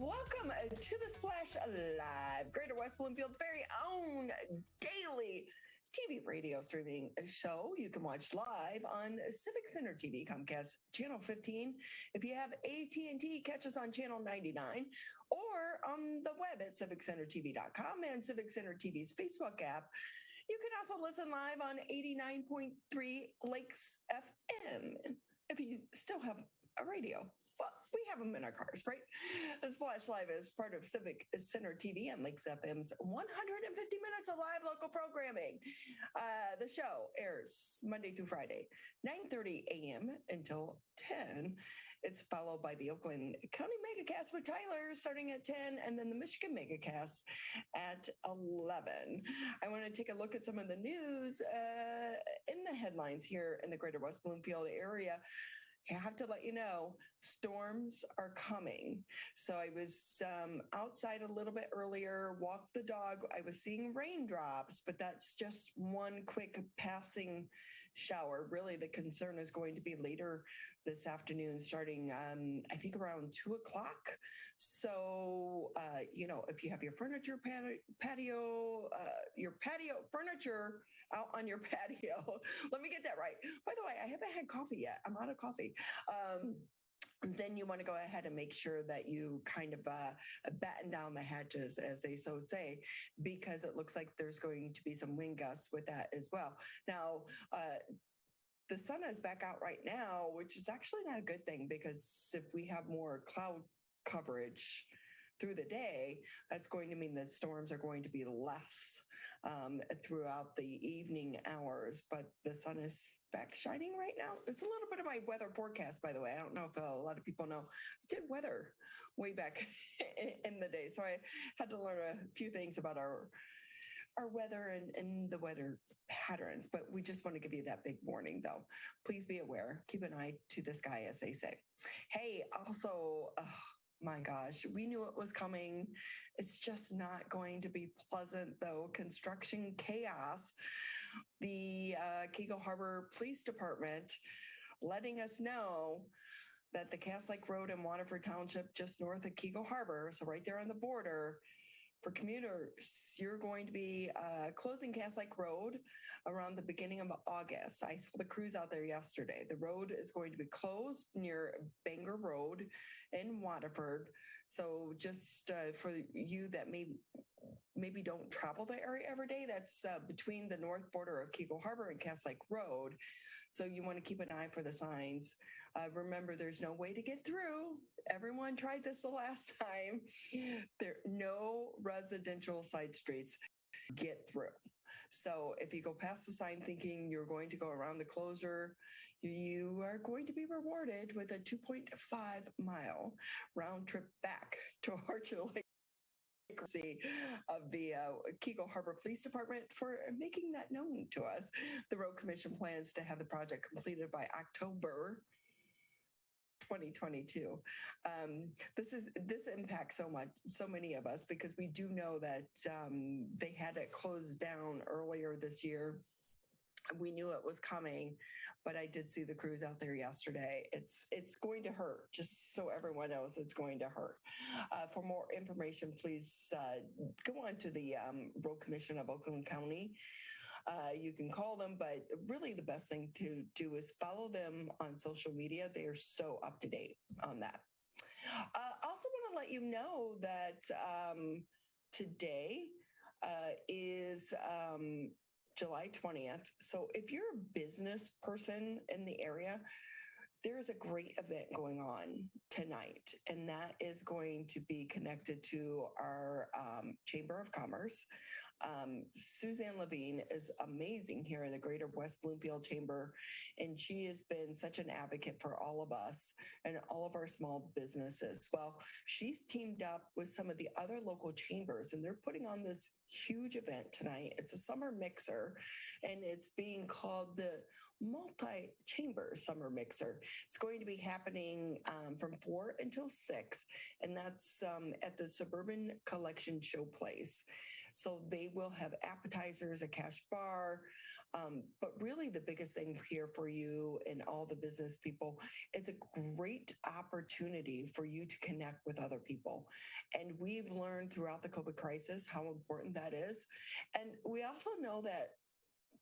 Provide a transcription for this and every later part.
Welcome to the Splash Live, Greater West Bloomfield's very own daily TV radio streaming show. You can watch live on Civic Center TV, Comcast Channel 15. If you have AT&T, catch us on Channel 99 or on the web at civiccentertv.com and Civic Center TV's Facebook app. You can also listen live on 89.3 Lakes FM if you still have a radio. Well, we have them in our cars, right? The Splash Live is part of Civic Center TV and Lakes FM's 150 minutes of live local programming. The show airs Monday through Friday, 9:30 a.m. until 10. It's followed by the Oakland County Megacast with Tyler starting at 10, and then the Michigan Megacast at 11. I want to take a look at some of the news in the headlines here in the Greater West Bloomfield area. I have to let you know, storms are coming. So I was outside a little bit earlier, walked the dog. I was seeing raindrops, but that's just one quick passing shower. Really, the concern is going to be later this afternoon, starting, I think, around 2 o'clock. So, if you have your furniture patio, your patio furniture out on your patio, let me get that right. By the way, I haven't had coffee yet. I'm out of coffee. Then you want to go ahead and make sure that you kind of batten down the hatches, as they so say, because it looks like there's going to be some wind gusts with that as well. Now, the sun is back out right now, which is actually not a good thing, because if we have more cloud coverage through the day, that's going to mean that storms are going to be less throughout the evening hours. But the sun is back shining right now. It's a little bit of my weather forecast, by the way. I don't know if a lot of people know. I did weather way back in the day, so I had to learn a few things about our weather and the weather patterns. But we just want to give you that big warning, though. Please be aware. Keep an eye to the sky, as they say. Hey, also, my gosh, we knew it was coming. It's just not going to be pleasant, though. Construction chaos. The Keego Harbor Police Department letting us know that the Cass Lake Road in Waterford Township, just north of Keego Harbor, so right there on the border, for commuters, you're going to be closing Cass Lake Road around the beginning of August. I saw the crews out there yesterday. The road is going to be closed near Bangor Road in Waterford. So just for you that maybe don't travel the area every day, that's between the north border of Keego Harbor and Cass Lake Road. So you want to keep an eye for the signs. Remember, there's no way to get through. Everyone tried this the last time. There are no residential side streets get through. So if you go past the sign thinking you're going to go around the closure, you are going to be rewarded with a 2.5-mile round trip back to Orchard Lake of the Keego Harbor Police Department for making that known to us. The Road Commission plans to have the project completed by October 2022. This impacts so many of us, because we do know that they had it closed down earlier this year. We knew it was coming, but I did see the crews out there yesterday. It's going to hurt, just so everyone knows it's going to hurt. For more information, please go on to the Road Commission of Oakland County. You can call them, but really the best thing to do is follow them on social media. They are so up to date on that. Also want to let you know that today is July 20th. So if you're a business person in the area, there is a great event going on tonight, and that is going to be connected to our Chamber of Commerce. Suzanne Levine is amazing here in the Greater West Bloomfield Chamber, and she has been such an advocate for all of us and all of our small businesses. Well, she's teamed up with some of the other local chambers, and they're putting on this huge event tonight. It's a summer mixer, and it's being called the Multi-Chamber Summer Mixer. It's going to be happening from 4 until 6, and that's at the Suburban Collection Showplace. So they will have appetizers, a cash bar. But really the biggest thing here for you and all the business people, it's a great opportunity for you to connect with other people. And we've learned throughout the COVID crisis how important that is. And we also know that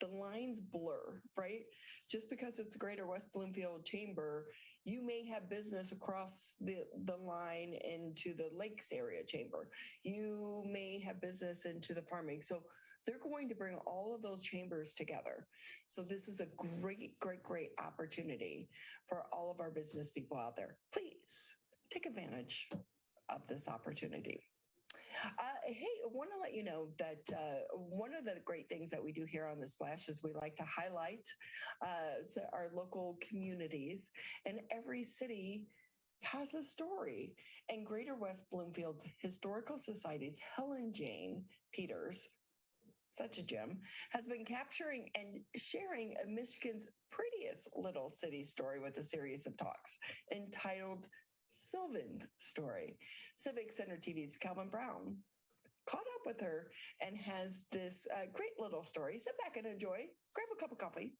the lines blur, right? Just because it's Greater West Bloomfield Chamber, you may have business across the line into the Lakes area chamber. You may have business into the farming. So they're going to bring all of those chambers together. So this is a great opportunity for all of our business people out there. Please take advantage of this opportunity. Hey, I want to let you know that one of the great things that we do here on the Splash is we like to highlight our local communities, and every city has a story. And Greater West Bloomfield's Historical Society's Helen Jane Peters, such a gem, has been capturing and sharing Michigan's prettiest little city story with a series of talks entitled Sylvan's Story. Civic Center TV's Calvin Brown caught up with her and has this great little story. Sit back and enjoy. Grab a cup of coffee.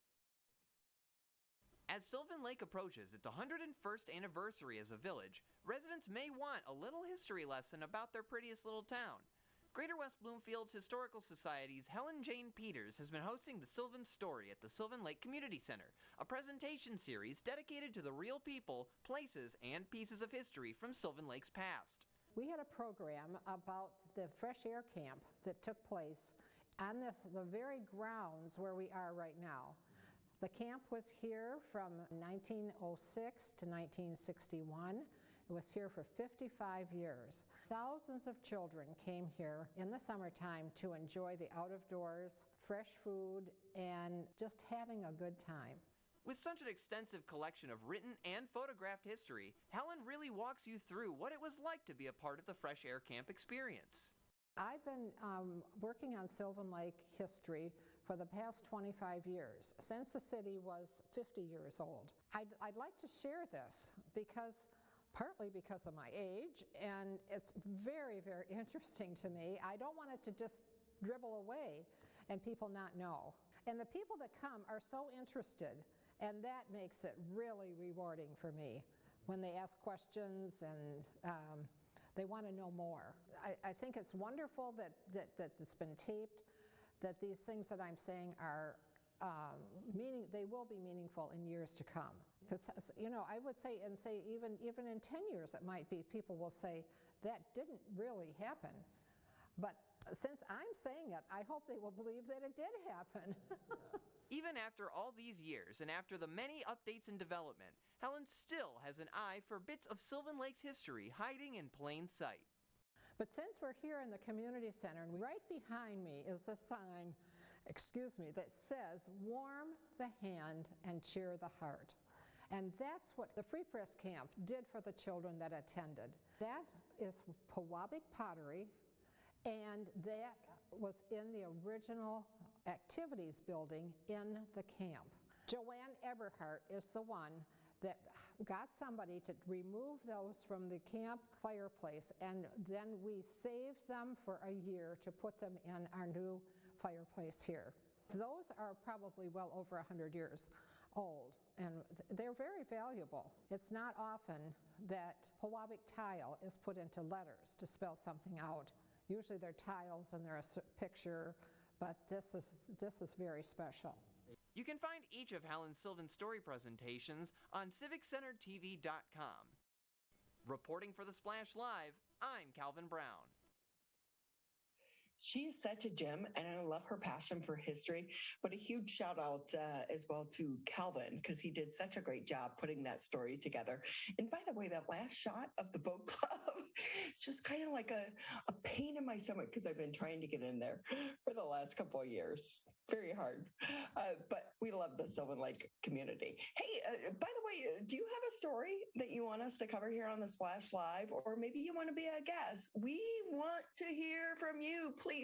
As Sylvan Lake approaches its 101st anniversary as a village, residents may want a little history lesson about their prettiest little town. Greater West Bloomfield's Historical Society's Helen Jane Peters has been hosting the Sylvan Story at the Sylvan Lake Community Center, a presentation series dedicated to the real people, places, and pieces of history from Sylvan Lake's past. We had a program about the fresh air camp that took place on the very grounds where we are right now. The camp was here from 1906 to 1961. It was here for 55 years. Thousands of children came here in the summertime to enjoy the out of doors, fresh food, and just having a good time. With such an extensive collection of written and photographed history, Helen really walks you through what it was like to be a part of the Fresh Air Camp experience. I've been working on Sylvan Lake history for the past 25 years, since the city was 50 years old. I'd like to share this partly because of my age, and it's very interesting to me. I don't want it to just dribble away and people not know. And the people that come are so interested, and that makes it really rewarding for me when they ask questions and they want to know more. I think it's wonderful that it's been taped, that these things that I'm saying are they will be meaningful in years to come. Because, I would say even in 10 years it might be, people will say, that didn't really happen. But since I'm saying it, I hope they will believe that it did happen. Even after all these years and after the many updates and development, Helen still has an eye for bits of Sylvan Lake's history hiding in plain sight. But since we're here in the community center, and right behind me is the sign, that says, "Warm the hand and cheer the heart." And that's what the Free Press Camp did for the children that attended. That is Pewabic pottery, and that was in the original activities building in the camp. Joanne Eberhardt is the one that got somebody to remove those from the camp fireplace, and then we saved them for a year to put them in our new fireplace here. Those are probably well over 100 years old, and they're very valuable. It's not often that Pewabic tile is put into letters to spell something out. Usually they're tiles and there's a picture, but this is very special. You can find each of Helen's Sylvan Story presentations on civiccentertv.com. Reporting for the Splash Live, I'm Calvin Brown. She is such a gem, and I love her passion for history. But a huge shout out as well to Calvin, because he did such a great job putting that story together. And by the way, that last shot of the boat club, it's just kind of like a pain in my stomach, because I've been trying to get in there for the last couple of years. Very hard. But we love the Sylvan Lake community. Hey, by the way, do you have a story that you want us to cover here on the Splash Live? Or maybe you want to be a guest? We want to hear from you. Please.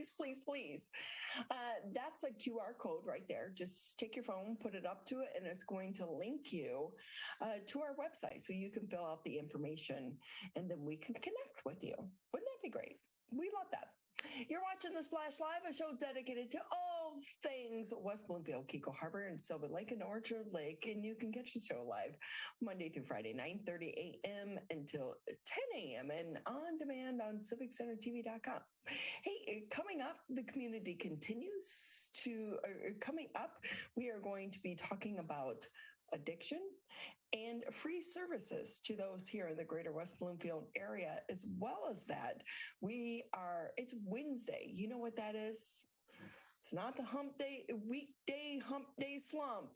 That's a QR code right there. Just take your phone, put it up to it, and it's going to link you to our website so you can fill out the information, and then we can connect with you. Wouldn't that be great? We love that. You're watching The Splash Live, a show dedicated to all things West Bloomfield, Kiko Harbor, and Sylvan Lake and Orchard Lake. And you can catch the show live Monday through Friday, 9:30 a.m. until 10 a.m. and on demand on civiccentertv.com. Hey, coming up, the community continues to, coming up, we are going to be talking about addiction and free services to those here in the greater West Bloomfield area. As well as that, it's Wednesday. You know what that is? It's not the weekday hump day slump.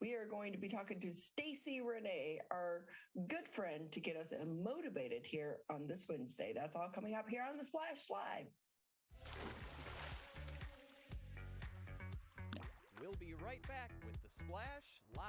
We are going to be talking to Stacie Rene, our good friend, to get us motivated here on this Wednesday. That's all coming up here on The Splash Live. We'll be right back with The Splash Live.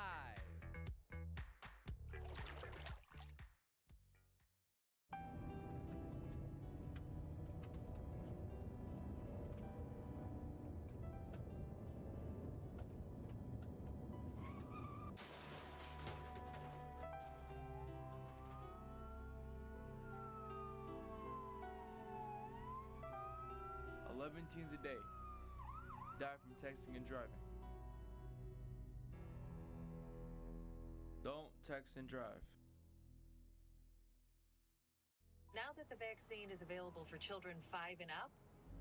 Teens a day die from texting and driving. Don't text and drive. Now that the vaccine is available for children 5 and up,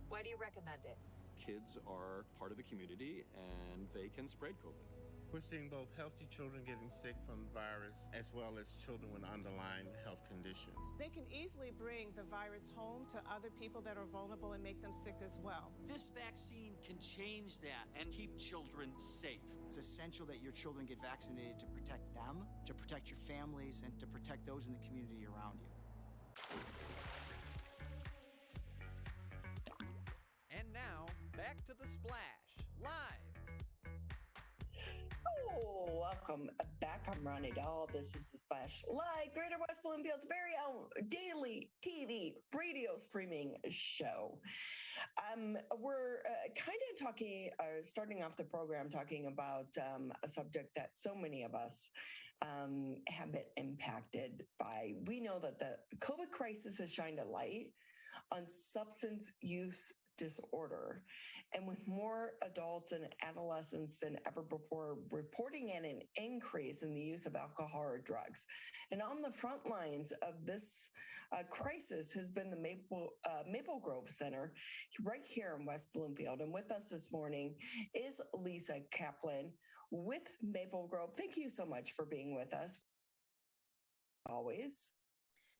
why do you recommend it? Kids are part of the community and they can spread COVID. We're seeing both healthy children getting sick from the virus as well as children with underlying health conditions. They can easily bring the virus home to other people that are vulnerable and make them sick as well. This vaccine can change that and keep children safe. It's essential that your children get vaccinated to protect them, to protect your families, and to protect those in the community around you. And now, back to The Splash Live. Oh, welcome back. I'm Ronnie Dahl. This is The Splash Live, Greater West Bloomfield's very own daily TV radio streaming show. We're kind of talking, starting off the program, talking about a subject that so many of us have been impacted by. We know that the COVID crisis has shined a light on substance use disorder. And with more adults and adolescents than ever before reporting an increase in the use of alcohol or drugs. And on the front lines of this crisis has been the Maplegrove Center right here in West Bloomfield. And with us this morning is Lisa Kaplan with Maplegrove. Thank you so much for being with us. Always.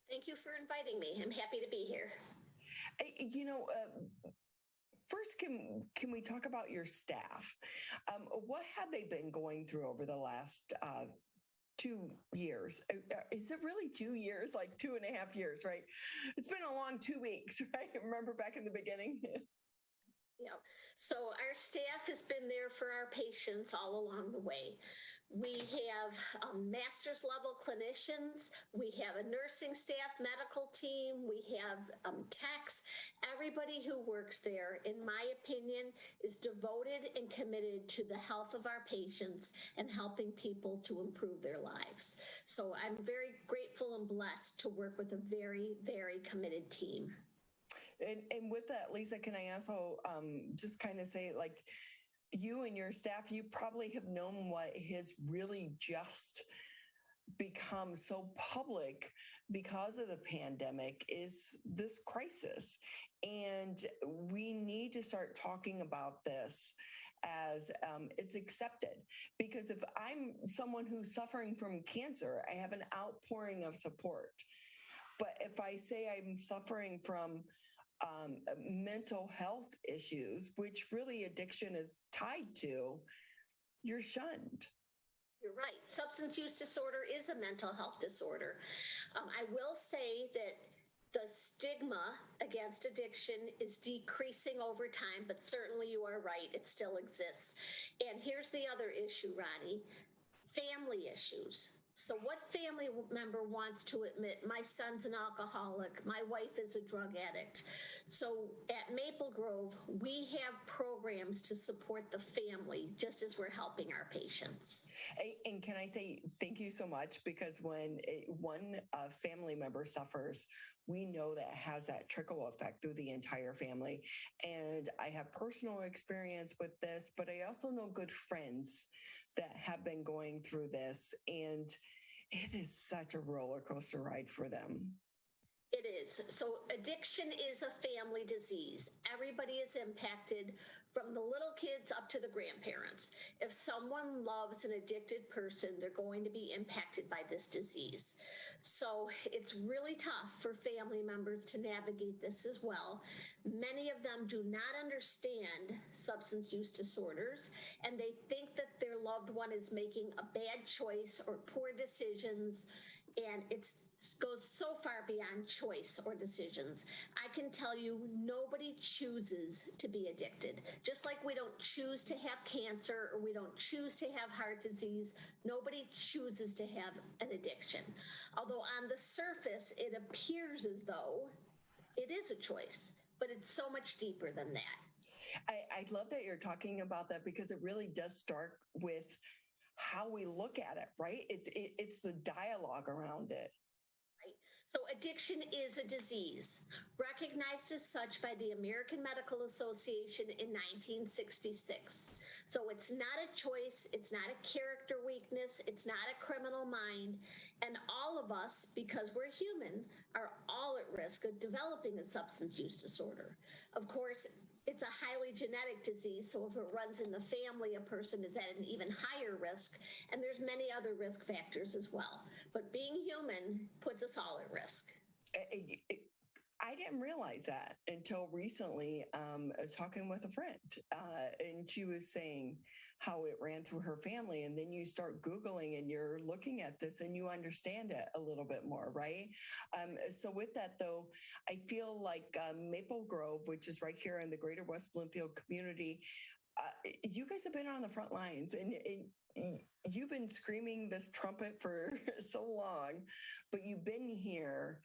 Thank you for inviting me. I'm happy to be here. First, can we talk about your staff? What have they been going through over the last 2 years? Is it really 2 years? Like 2.5 years, right? It's been a long 2 weeks, right? Remember back in the beginning? Yeah. So our staff has been there for our patients all along the way. We have master's level clinicians. We have a nursing staff, medical team. We have techs. Everybody who works there, in my opinion, is devoted and committed to the health of our patients and helping people to improve their lives. So I'm very grateful and blessed to work with a very, very committed team. And with that, Lisa, can I also just kind of say, like, you and your staff, you probably have known what has really just become so public because of the pandemic is this crisis. And we need to start talking about this as it's accepted. Because if I'm someone who's suffering from cancer, I have an outpouring of support. But if I say I'm suffering from mental health issues, which really addiction is tied to, you're shunned. You're right. Substance use disorder is a mental health disorder. I will say that the stigma against addiction is decreasing over time, but certainly you are right, it still exists. And here's the other issue, Ronnie, family issues. So what family member wants to admit, my son's an alcoholic, my wife is a drug addict? So at Maplegrove, we have programs to support the family, just as we're helping our patients. And can I say thank you so much? Because when one family member suffers, we know that has that trickle effect through the entire family. And I have personal experience with this, but I also know good friends that have been going through this, and it is such a roller coaster ride for them. It is. So addiction is a family disease. Everybody is impacted, from the little kids up to the grandparents. If someone loves an addicted person, they're going to be impacted by this disease. So it's really tough for family members to navigate this as well. Many of them do not understand substance use disorders, and they think that their loved one is making a bad choice or poor decisions, and it goes so far beyond choice or decisions. I can tell you, nobody chooses to be addicted. Just like we don't choose to have cancer or we don't choose to have heart disease, nobody chooses to have an addiction. Although on the surface, it appears as though it is a choice, but it's so much deeper than that. I love that you're talking about that, because it really does start with how we look at it, right? It's the dialogue around it. So addiction is a disease, recognized as such by the American Medical Association in 1966. So it's not a choice, it's not a character weakness, it's not a criminal mind, and all of us, because we're human, are all at risk of developing a substance use disorder. Of course, it's a highly genetic disease, so if it runs in the family, a person is at an even higher risk, and there's many other risk factors as well. But being human puts us all at risk. I didn't realize that until recently, talking with a friend, and she was saying how it ran through her family. And then you start Googling and you're looking at this and you understand it a little bit more, right? So with that, though, I feel like Maplegrove, which is right here in the greater West Bloomfield community, you guys have been on the front lines, and you've been screaming this trumpet for so long, but you've been here.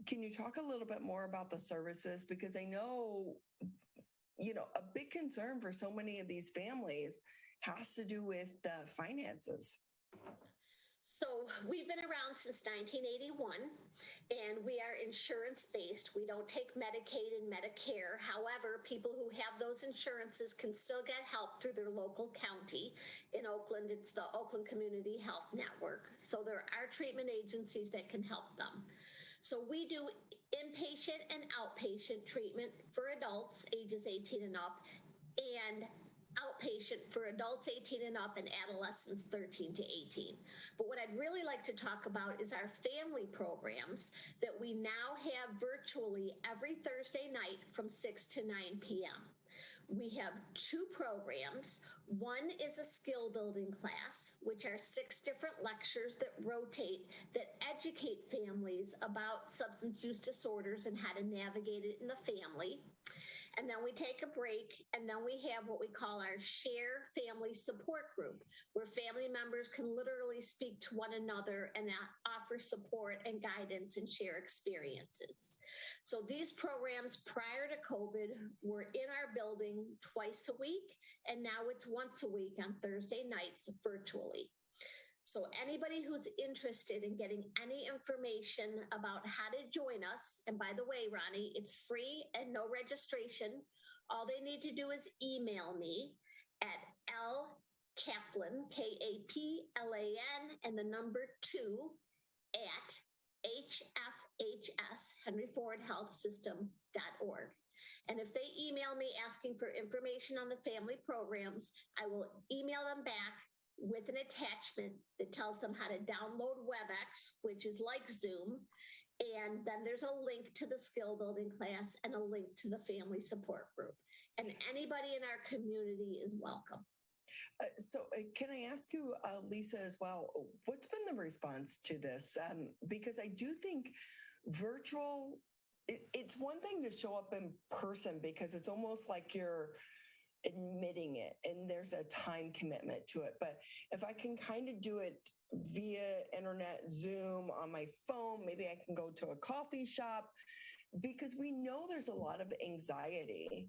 Can you talk a little bit more about the services? Because I know, a big concern for so many of these families has to do with finances. So we've been around since 1981, and we are insurance-based. We don't take Medicaid and Medicare. However, people who have those insurances can still get help through their local county. In Oakland, it's the Oakland Community Health Network. So there are treatment agencies that can help them. So we do inpatient and outpatient treatment for adults ages 18 and up, and outpatient for adults 18 and up and adolescents 13 to 18. But what I'd really like to talk about is our family programs that we now have virtually every Thursday night from 6 to 9 p.m. We have two programs. One is a skill building class, which are 6 different lectures that rotate, that educate families about substance use disorders and how to navigate it in the family. And then we take a break, and then we have what we call our Share Family Support Group, where family members can literally speak to one another and offer support and guidance and share experiences. So these programs prior to COVID were in our building twice a week, and now it's once a week on Thursday nights virtually. So anybody who's interested in getting any information about how to join us, and by the way, Ronnie, it's free and no registration. All they need to do is email me at lkaplan, Kaplan, and the number 2 at HFHS, henryfordhealthsystem.org. And if they email me asking for information on the family programs, I will email them back with an attachment that tells them how to download WebEx, which is like Zoom. And then there's a link to the skill building class and a link to the family support group. And anybody in our community is welcome. So can I ask you, Lisa, as well, what's been the response to this? Because I do think virtual, it's one thing to show up in person because it's almost like you're admitting it and there's a time commitment to it. But if I can kind of do it via internet, Zoom, on my phone. Maybe I can go to a coffee shop, because we know there's a lot of anxiety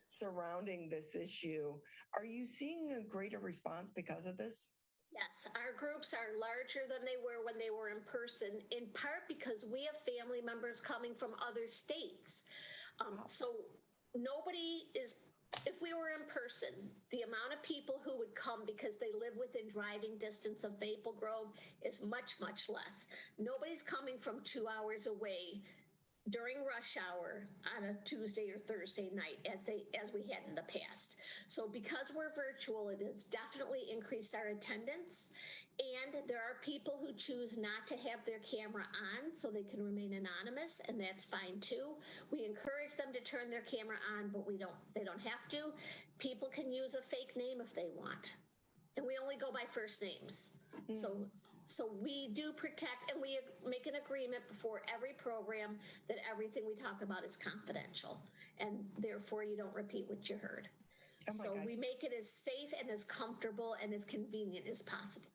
surrounding this issue. Are you seeing a greater response because of this? Yes, our groups are larger than they were when they were in person, in part because we have family members coming from other states. So nobody is, if we were in person, the amount of people who would come because they live within driving distance of Maplegrove is much, much less. Nobody's coming from 2 hours away during rush hour on a Tuesday or Thursday night as we had in the past. So because we're virtual, it has definitely increased our attendance. And there are people who choose not to have their camera on so they can remain anonymous, and that's fine too. We encourage them to turn their camera on, but they don't have to. People can use a fake name if they want. And we only go by first names. So we do protect, and we make an agreement before every program that everything we talk about is confidential, and therefore you don't repeat what you heard. So we make it as safe and as comfortable and as convenient as possible.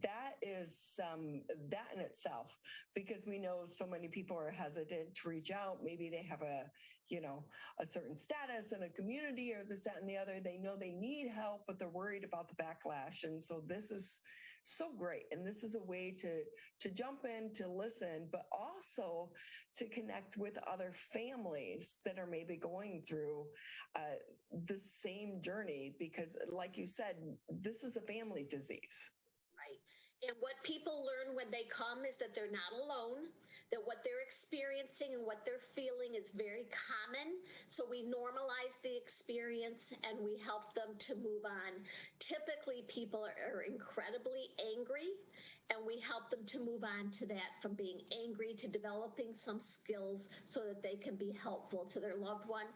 That is that in itself, because we know so many people are hesitant to reach out. Maybe they have a certain status in a community or this, that, and the other. They know they need help, but they're worried about the backlash. And so this is so great. And this is a way to jump in, to listen, but also to connect with other families that are maybe going through the same journey, because like you said, this is a family disease. Right. And what people learn when they come is that they're not alone, that what they're experiencing and what they're feeling is very common. So we normalize the experience and we help them to move on. Typically, people are incredibly angry, and we help them to move on to that, from being angry to developing some skills so that they can be helpful to their loved one.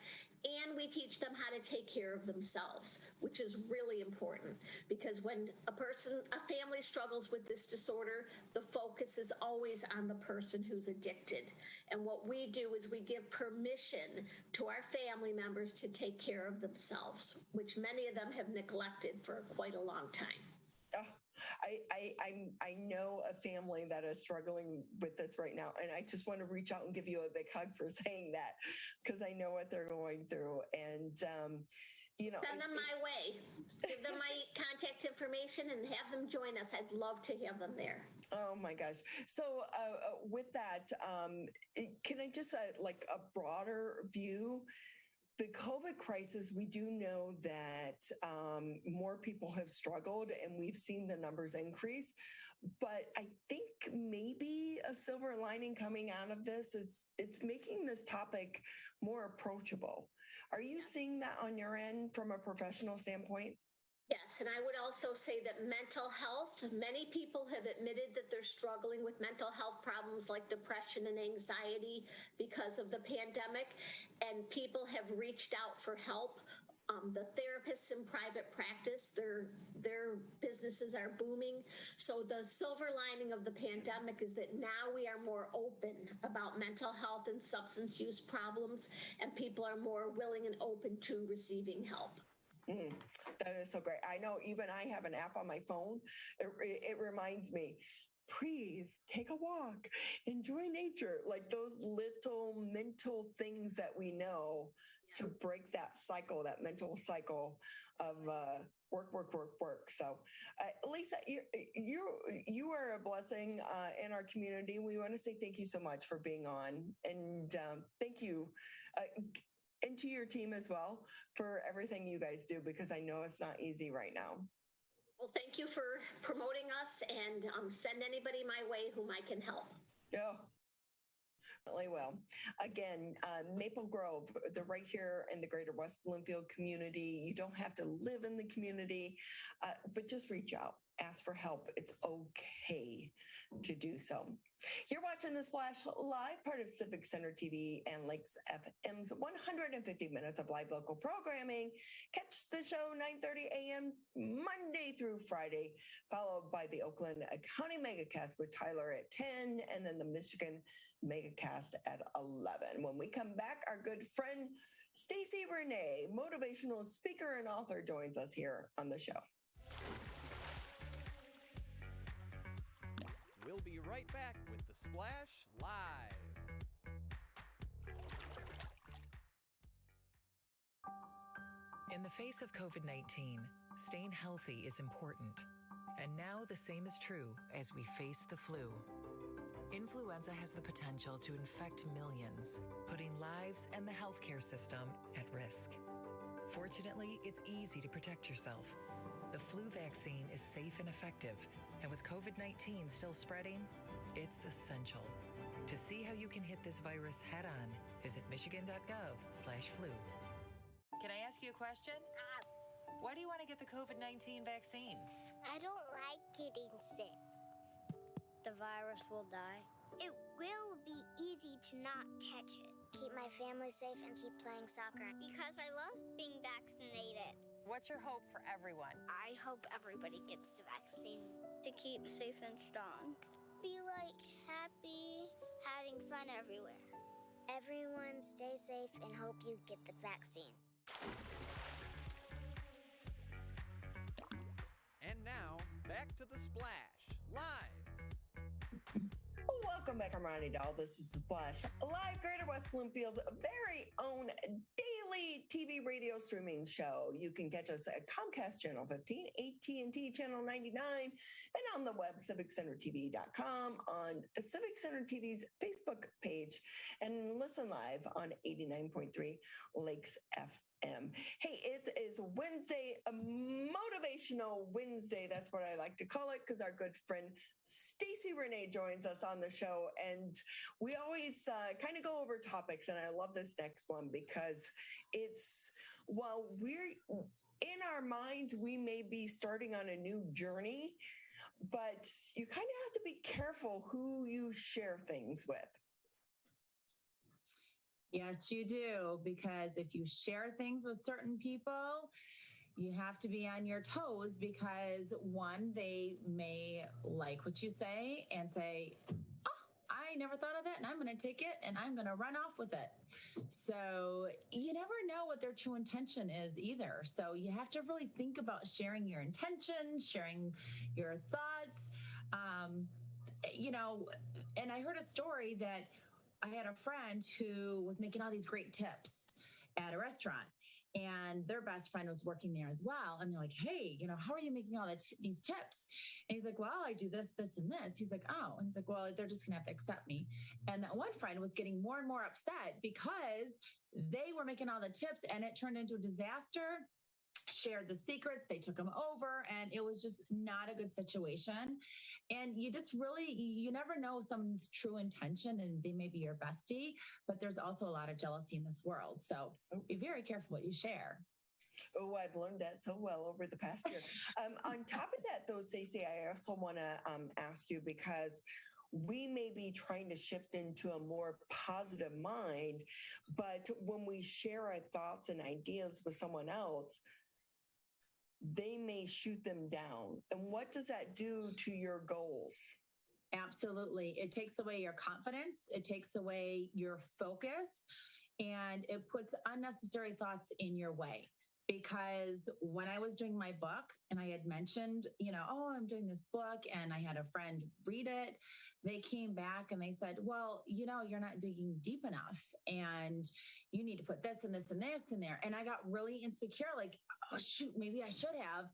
And we teach them how to take care of themselves, which is really important, because when a family struggles with this disorder, the focus is always on the person who's addicted. And what we do is we give permission to our family members to take care of themselves, which many of them have neglected for quite a long time. I know a family that is struggling with this right now, and I just want to reach out and give you a big hug for saying that, because I know what they're going through. And send them my way. Give them my contact information and have them join us. I'd love to have them there. Oh my gosh. So with that, can I just like a broader view? The COVID crisis, we do know that more people have struggled, and we've seen the numbers increase. But I think maybe a silver lining coming out of this is it's making this topic more approachable. Are you seeing that on your end from a professional standpoint? Yes, and I would also say that mental health, many people have admitted that they're struggling with mental health problems like depression and anxiety because of the pandemic, and people have reached out for help. The therapists in private practice, their businesses are booming. So the silver lining of the pandemic is that now we are more open about mental health and substance use problems, and people are more willing and open to receiving help. That is so great. I know even I have an app on my phone. It reminds me, breathe, take a walk, enjoy nature, like those little mental things that we know to break that cycle, that mental cycle of work. So Lisa, you are a blessing in our community. We want to say thank you so much for being on, and thank you. And to your team as well for everything you guys do, because I know it's not easy right now. Well, thank you for promoting us, and send anybody my way whom I can help. Yeah. Well, again, Maplegrove, they're right here in the greater West Bloomfield community. You don't have to live in the community, but just reach out, ask for help. It's okay to do so. You're watching The Splash Live, part of Civic Center TV and Lakes FM's 150 minutes of live local programming. Catch the show 9:30 a.m. Monday through Friday, followed by the Oakland County Megacast with Tyler at 10, and then the Michigan Megacast at 11. When we come back, our good friend Stacie Rene, motivational speaker and author, joins us here on the show. We'll be right back with The Splash Live. In the face of COVID-19, staying healthy is important. And now the same is true as we face the flu. Influenza has the potential to infect millions, putting lives and the healthcare system at risk. Fortunately, it's easy to protect yourself. The flu vaccine is safe and effective, and with COVID-19 still spreading, it's essential. To see how you can hit this virus head-on, visit michigan.gov/flu. Can I ask you a question? Why do you want to get the COVID-19 vaccine? I don't like getting sick. The virus will die. It will be easy to not catch it. Keep my family safe and keep playing soccer. Because I love being vaccinated. What's your hope for everyone? I hope everybody gets the vaccine to keep safe and strong. Be like happy, having fun everywhere. Everyone stay safe and hope you get the vaccine. And now, back to The Splash, live. Welcome back. I'm Ronnie Dahl. This is Splash Live, Greater West Bloomfield's very own daily TV radio streaming show. You can catch us at Comcast Channel 15, AT&T Channel 99, and on the web, civiccentertv.com, on Civic Center TV's Facebook page, and listen live on 89.3 Lakes FM. Hey, it is Wednesday, a motivational Wednesday. That's what I like to call it, because our good friend Stacie Rene joins us on the show, and we always kind of go over topics. And I love this next one because it's, while we're in our minds, we may be starting on a new journey, but you kind of have to be careful who you share things with. Yes, you do, because if you share things with certain people, you have to be on your toes because, one, they may like what you say and say, oh, I never thought of that, and I'm going to take it and I'm going to run off with it. So you never know what their true intention is either. So you have to really think about sharing your intention, sharing your thoughts. And I heard a story that I had a friend who was making all these great tips at a restaurant, and their best friend was working there as well. And they're like, hey, how are you making all these tips? And he's like, well, I do this, this, and this. He's like, oh. And he's like, well, they're just going to have to accept me. And that one friend was getting more and more upset because they were making all the tips, and it turned into a disaster. Shared the secrets, they took them over, and it was just not a good situation. And you never know someone's true intention, and they may be your bestie, but there's also a lot of jealousy in this world. So be very careful what you share. Oh, I've learned that so well over the past year. On top of that, though, Stacie, I also want to ask you, because we may be trying to shift into a more positive mind, but when we share our thoughts and ideas with someone else, they may shoot them down. And what does that do to your goals? Absolutely. It takes away your confidence. It takes away your focus, and it puts unnecessary thoughts in your way. Because when I was doing my book and I had mentioned, oh, I'm doing this book, and I had a friend read it, they came back and they said, well, you're not digging deep enough, and you need to put this and this and this in there. And I got really insecure, like, oh, shoot, maybe I should have.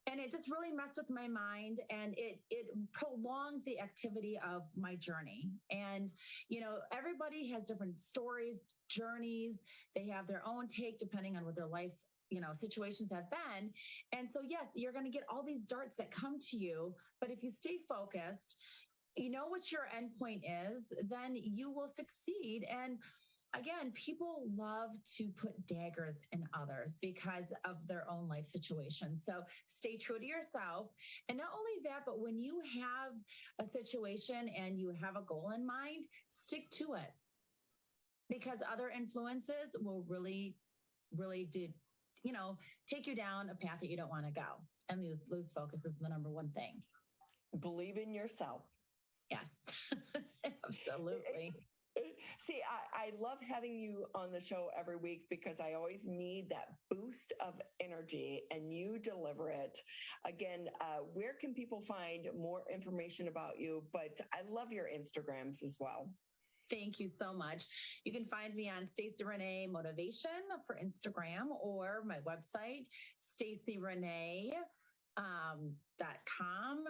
And it just really messed with my mind, and it prolonged the activity of my journey. And, everybody has different stories, journeys. They have their own take depending on what their life, situations have been. And so, yes, you're going to get all these darts that come to you. But if you stay focused, what your end point is, then you will succeed. And again, people love to put daggers in others because of their own life situation. So stay true to yourself. And not only that, but when you have a situation and you have a goal in mind, stick to it. Because other influences will really, really take you down a path that you don't want to go. And lose focus is the number one thing. Believe in yourself. Yes, absolutely. See, I love having you on the show every week because I always need that boost of energy and you deliver it. Again, where can people find more information about you? But I love your Instagrams as well. Thank you so much. You can find me on Stacie Rene Motivation for Instagram or my website, stacierene.com.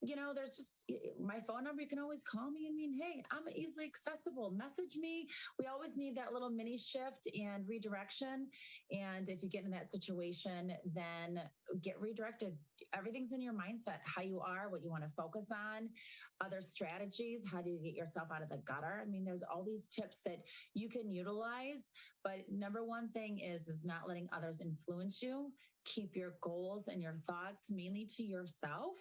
You know, there's just my phone number. You can always call me. I mean, hey, I'm easily accessible. Message me. We always need that little mini shift and redirection. And if you get in that situation, then get redirected. Everything's in your mindset, how you are, what you want to focus on, other strategies. How do you get yourself out of the gutter? I mean, there's all these tips that you can utilize. But number one thing is not letting others influence you. Keep your goals and your thoughts mainly to yourself,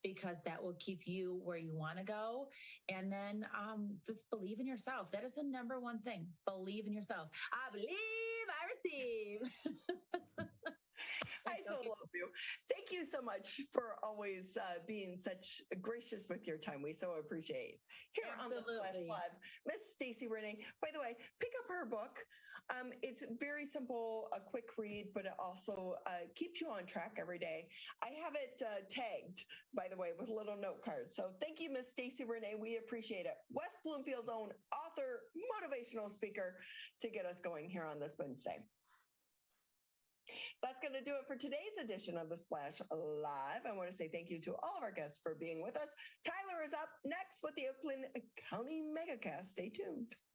because that will keep you where you want to go. And then just believe in yourself. That is the number one thing. Believe in yourself. I believe I receive. I so love you. Thank you so much for always being such gracious with your time. We so appreciate. Here Absolutely. On the Splash Live, Miss Stacie Rene. By the way, pick up her book. It's very simple, a quick read, but it also keeps you on track every day. I have it tagged, by the way, with little note cards. So thank you, Miss Stacie Rene. We appreciate it. West Bloomfield's own author, motivational speaker, to get us going here on this Wednesday. That's going to do it for today's edition of the Splash Live. I want to say thank you to all of our guests for being with us. Tyler is up next with the Oakland County Megacast. Stay tuned.